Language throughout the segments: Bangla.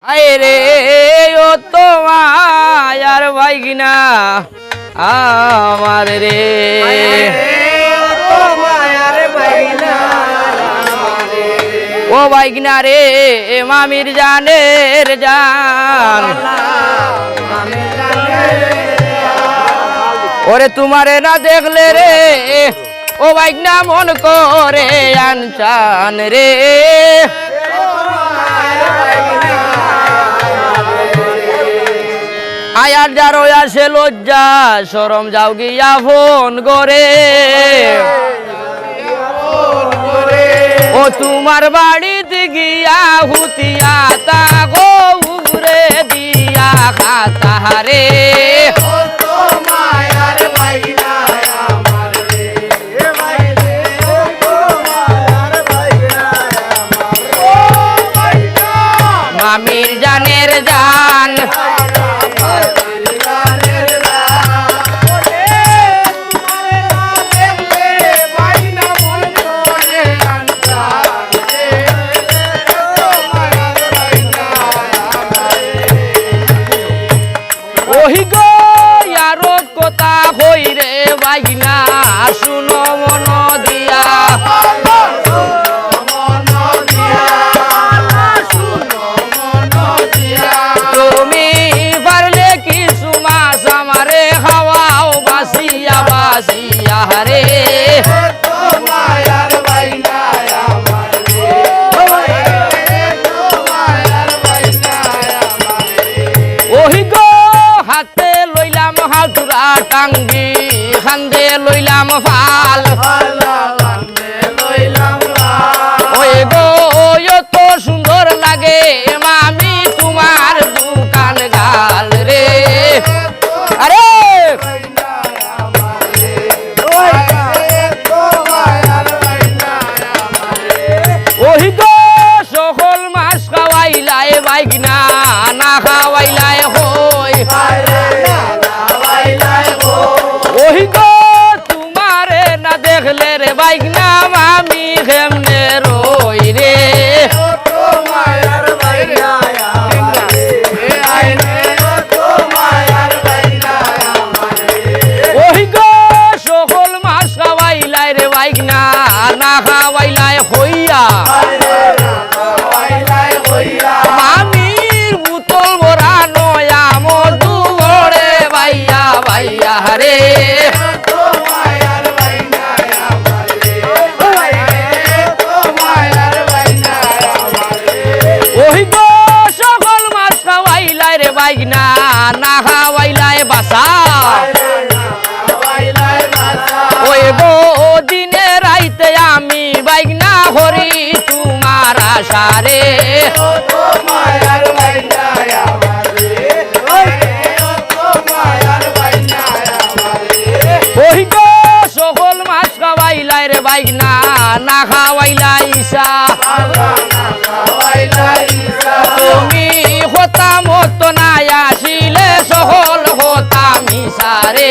আয় রে ও তো মায়ার বাইগিনা আমার রে ও বাইগিনা রে মামির জানের জান ওরে তোমারে না দেখলে রে ও বাইগিনা মন করে আনচান রে আয়ার যারো আসে লজ্জা শরম যাও গিয়া ফোন করে ও তোমার বাড়িতে গিয়া হুতিয়া তা গো উগরে দিয়া খাতা রে মামির জানের জান ওহি গো আরো কথা হই রে বাইনা শুনো মন দিয়া তুমি পারলে কিছু মাছ আমারে খাওয়াও বাসিয়া বাসিয়া রে ওহি গো হাতে লইলাম হাতুরা টাঙ্গি খান্দে লইলাম ফাল ওই গো এত সুন্দর লাগে মামি তোমার দোকান গাল রে আরে ওই গো সকল মাছ খাওয়াইলাই বাইগনা না খাওয়াইলাই হই ওই গো তোমারে না দেখলে রে বাইগনা মামি কেমনে রই রে ওই গো সকল মাছ খাওয়াইলাই রে বাইগনা না খাওয়াইলাই হইয়া মামির বুতল ভরা নয়া মধু গড়ে বাইয়া বাইয়া রে ওই গো সকল মাছ খাওয়াইলাই রে বাইগনা না খাওয়াইলাই বাসা ওই গো দিনে রাইতে আমি বাইগনা হরি তোমার আশা রে ওই গো সকল মাছ খাওয়াইলাই রে বাইগনা না খাওয়াইলাই ইসা তুমি হতা মত নাই আসিলে সকল হতা মিশা রে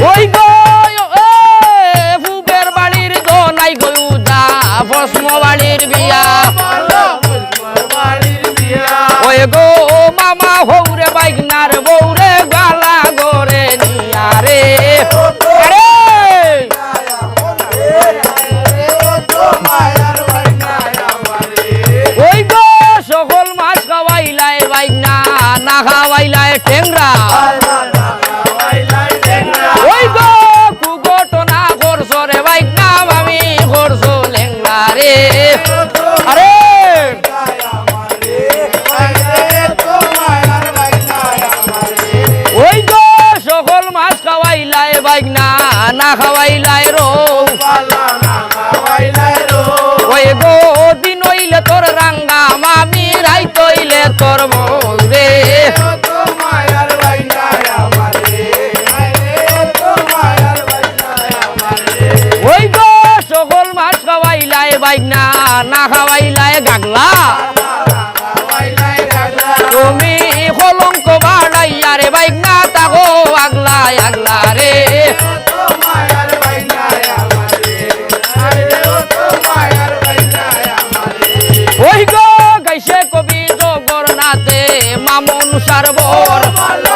ওই গো ফুবের বাড়ির দোনাই গয়ুদা ভস্ম বাড়ির বিয়া ওই গো মামা হৌরে বাইগনার বৌরে গালা গরে নিয়া রে আরে ওই গো সকল মাছ খাওয়াইলাই বাইগনা না খাওয়াইলাই টেংরা ওই গো কুঘটনা করছো রে বাইগনা মামি করছো লেংলা রে আরে ওই গো সকল মাছ খাওয়াইলাই বাইগনা না খাওয়াইলাই রো ওই গো দিন হইলে তোর রাঙ্গা মামি রাইত হইলে তোর মৌরে ওই গো সকল মাছ খাওয়াইলাই বাইগনা না খাওয়াইলাই গাগলা তুমি কলঙ্ক বাড়াইয়া রে বাইগনা তাগো আগলা আগলা রে মনসার বর